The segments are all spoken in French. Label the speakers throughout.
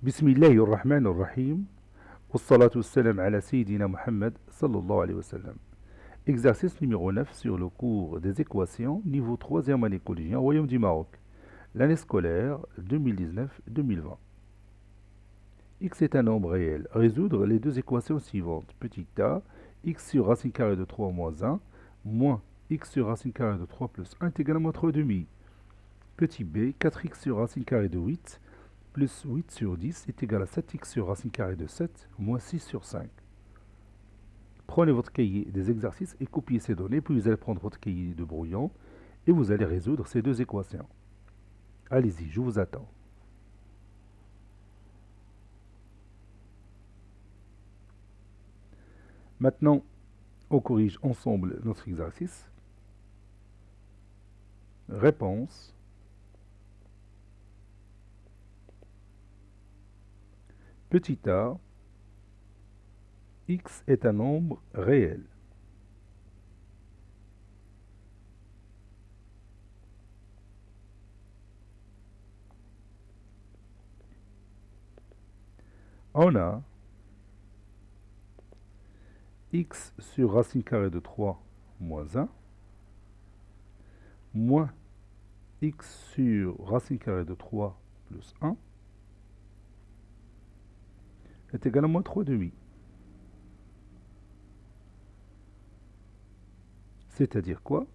Speaker 1: بسم الله الرحمن الرحيم والصلاة والسلام على سيدنا Muhammad sallallahu alayhi wa sallam. Exercice numéro 9 sur le cours des équations, niveau 3e année collégien, Royaume du Maroc. L'année scolaire 2019-2020. X est un nombre réel. Résoudre les deux équations suivantes. Petit a, x sur racine carrée de 3 moins 1, moins x sur racine carrée de 3 plus 1 est égal à moins 3 demi. Petit b, 4x sur racine carrée de 8 plus 8 sur 10 est égal à 7x sur racine carrée de 7 moins 6 sur 5. Prenez votre cahier des exercices et copiez ces données, puis vous allez prendre votre cahier de brouillon et vous allez résoudre ces deux équations. Allez-y, je vous attends. Maintenant, on corrige ensemble notre exercice. Réponse. Petit a, x est un nombre réel. On a x sur racine carrée de 3 moins 1, moins x sur racine carrée de 3 plus 1 est égal à moins 3 demi. C'est-à-dire quoi?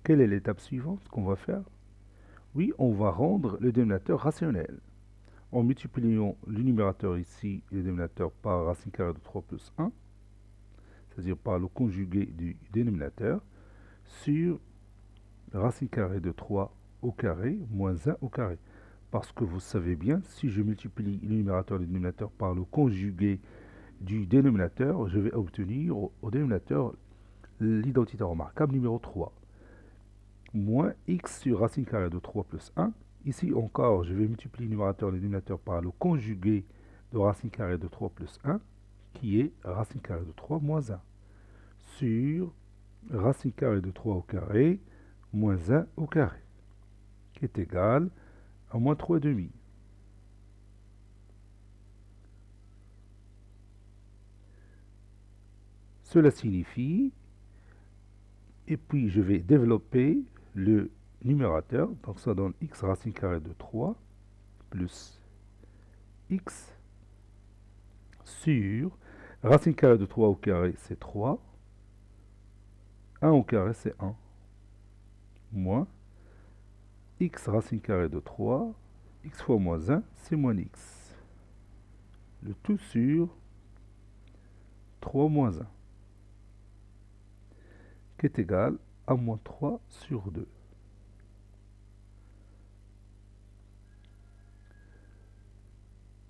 Speaker 1: Quelle est l'étape suivante qu'on va faire? Oui, on va rendre le dénominateur rationnel. En multipliant le numérateur ici et le dénominateur par racine carrée de 3 plus 1, c'est-à-dire par le conjugué du dénominateur, sur racine carrée de 3 au carré moins 1 au carré. Parce que vous savez bien, si je multiplie le numérateur et le dénominateur par le conjugué du dénominateur, je vais obtenir au dénominateur l'identité remarquable numéro 3. Moins x sur racine carrée de 3 plus 1. Ici encore, je vais multiplier le numérateur et le dénominateur par le conjugué de racine carrée de 3 plus 1, qui est racine carrée de 3 moins 1, sur racine carrée de 3 au carré moins 1 au carré, qui est égal à moins 3 demi. Cela signifie, et puis je vais développer le numérateur, donc ça donne x racine carrée de 3 plus x sur racine carrée de 3 au carré, c'est 3, 1 au carré, c'est 1, moins x racine carrée de 3, x fois moins 1, c'est moins x. Le tout sur 3 moins 1, qui est égal à moins 3 sur 2.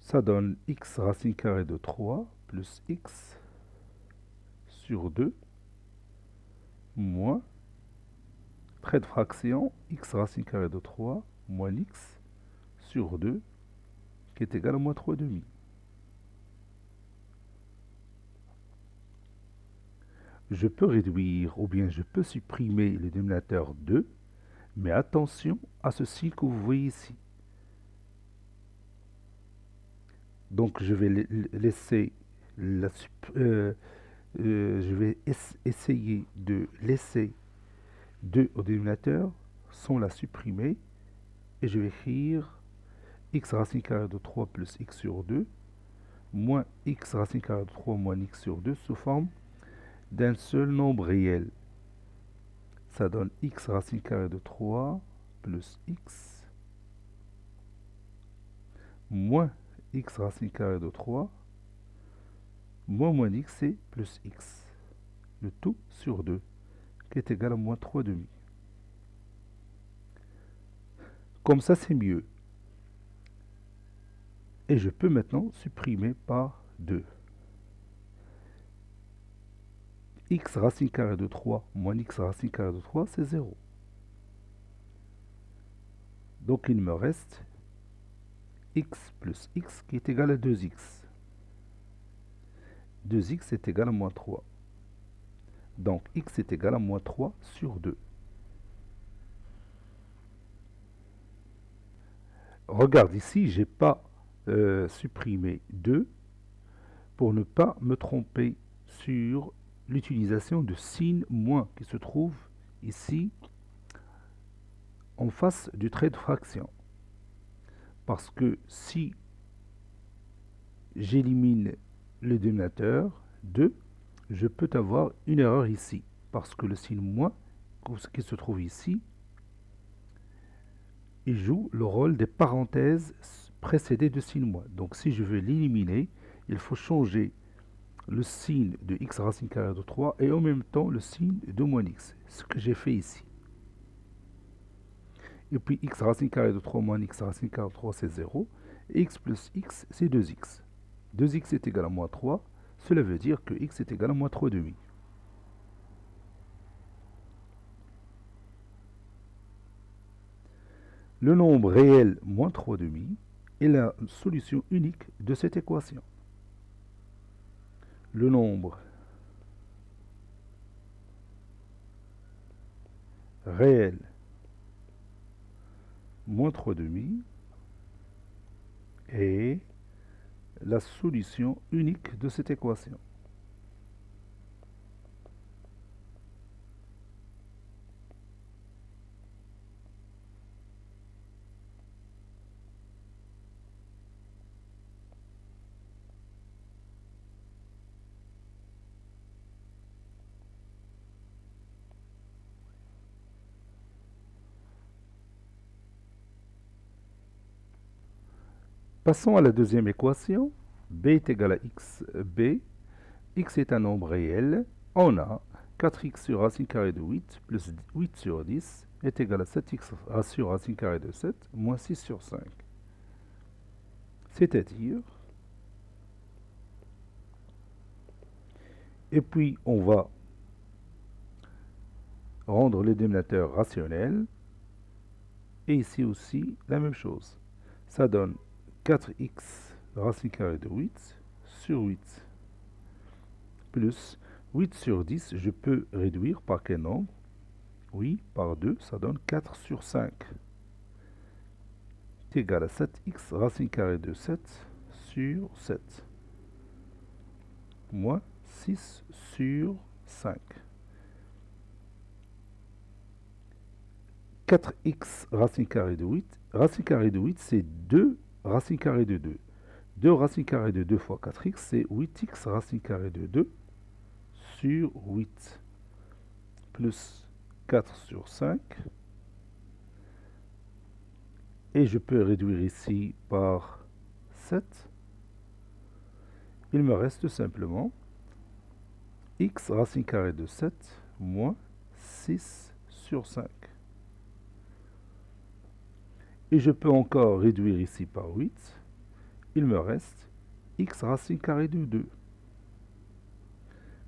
Speaker 1: Ça donne x racine carrée de 3 plus x sur 2 moins, trait de fraction, x racine carrée de 3 moins x sur 2 qui est égal à moins 3 demi. Je peux réduire ou bien je peux supprimer le dénominateur 2, mais attention à ce signe que vous voyez ici. Donc je vais laisser je vais essayer de laisser 2 au dénominateur sans la supprimer et je vais écrire x racine carrée de 3 plus x sur 2 moins x racine carrée de 3 moins x sur 2 sous forme d'un seul nombre réel. Ça donne x racine carrée de 3 plus x moins x racine carrée de 3 moins x c'est plus x. Le tout sur 2 qui est égal à moins 3 demi. Comme ça c'est mieux. Et je peux maintenant supprimer par 2. X racine carrée de 3 moins x racine carrée de 3, c'est 0. Donc il me reste x plus x qui est égal à 2x. 2x est égal à moins 3. Donc x est égal à moins 3 sur 2. Regarde ici, j'ai pas supprimé 2 pour ne pas me tromper sur l'utilisation de signe moins qui se trouve ici en face du trait de fraction. Parce que si j'élimine le dénominateur 2, je peux avoir une erreur ici. Parce que le signe moins qui se trouve ici, il joue le rôle des parenthèses précédées de signe moins. Donc si je veux l'éliminer, il faut changer le signe de x racine carrée de 3 et en même temps le signe de moins x, ce que j'ai fait ici. Et puis x racine carrée de 3 moins x racine carrée de 3 c'est 0, et x plus x c'est 2x. 2x est égal à moins 3, cela veut dire que x est égal à moins 3 demi. Le nombre réel moins 3 demi est la solution unique de cette équation. Le nombre réel moins 3 demi est la solution unique de cette équation. Passons à la deuxième équation. B est égal à xb. X est un nombre réel. On a 4x sur racine carrée de 8 plus 8 sur 10 est égal à 7x sur racine carrée de 7 moins 6 sur 5. C'est-à-dire, et puis on va rendre le dénominateur rationnel. Et ici aussi, la même chose. Ça donne 4x racine carrée de 8 sur 8 plus 8 sur 10, je peux réduire par quel nombre? Oui, par 2, ça donne 4 sur 5. C'est égal à 7x racine carrée de 7 sur 7. Moins 6 sur 5. 4x racine carrée de 8. Racine carrée de 8, c'est 2 racine carrée de 2. 2 racine carrée de 2 fois 4x, c'est 8x racine carrée de 2 sur 8. Plus 4 sur 5. Et je peux réduire ici par 7. Il me reste simplement x racine carrée de 7 moins 6 sur 5. Et je peux encore réduire ici par 8. Il me reste x racine carrée de 2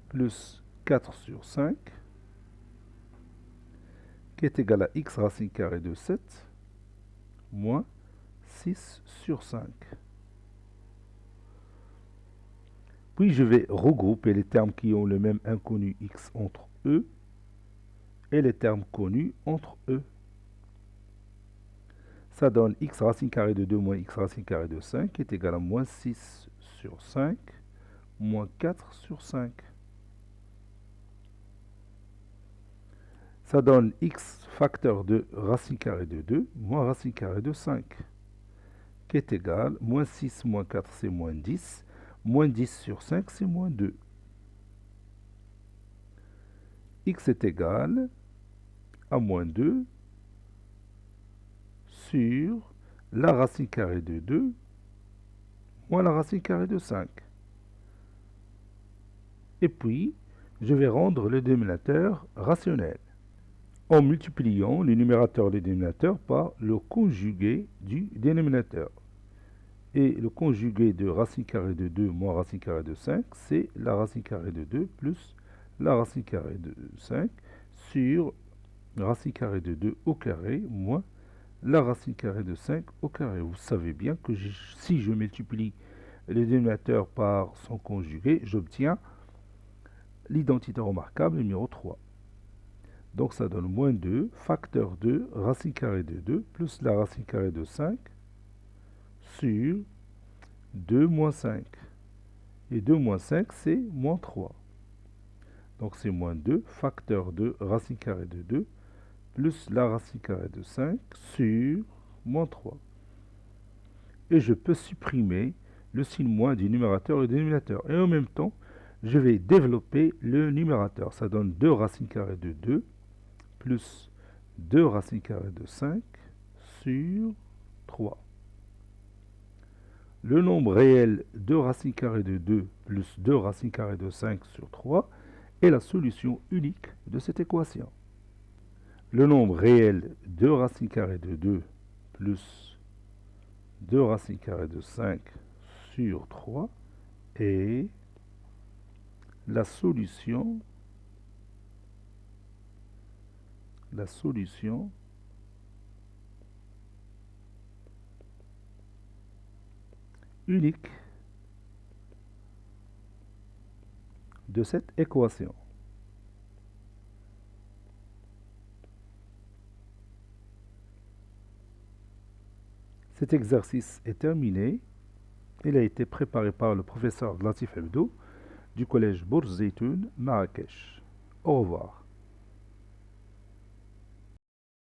Speaker 1: plus 4 sur 5 qui est égal à x racine carrée de 7 moins 6 sur 5. Puis je vais regrouper les termes qui ont le même inconnu x entre eux et les termes connus entre eux. Ça donne x racine carrée de 2 moins x racine carrée de 5 qui est égal à moins 6 sur 5 moins 4 sur 5. Ça donne x facteur de racine carrée de 2 moins racine carrée de 5 qui est égal à moins 6 moins 4 c'est moins 10. Moins 10 sur 5 c'est moins 2. X est égal à moins 2 sur la racine carrée de 2 moins la racine carrée de 5. Et puis, je vais rendre le dénominateur rationnel en multipliant le numérateur et le dénominateur par le conjugué du dénominateur. Et le conjugué de racine carrée de 2 moins racine carrée de 5, c'est la racine carrée de 2 plus la racine carrée de 5 sur racine carrée de 2 au carré moins la racine carrée de 5 au carré. Vous savez bien que si je multiplie le dénominateur par son conjugué, j'obtiens l'identité remarquable numéro 3. Donc ça donne moins 2, facteur 2, racine carrée de 2, plus la racine carrée de 5, sur 2 moins 5. Et 2 moins 5, c'est moins 3. Donc c'est moins 2, facteur de racine carrée de 2, plus la racine carrée de 5 sur moins 3. Et je peux supprimer le signe moins du numérateur et du dénominateur. Et en même temps, je vais développer le numérateur. Ça donne 2 racines carrées de 2 plus 2 racines carrées de 5 sur 3. Le nombre réel de racines carrées de 2 plus 2 racines carrées de 5 sur 3 est la solution unique de cette équation. Le nombre réel de racines carrées de 2 plus 2 racines carrées de 5 sur 3 est la solution unique de cette équation. Cet exercice est terminé. Il a été préparé par le professeur Latif Hebdo du collège Bourz Zeytoun, Marrakech. Au revoir.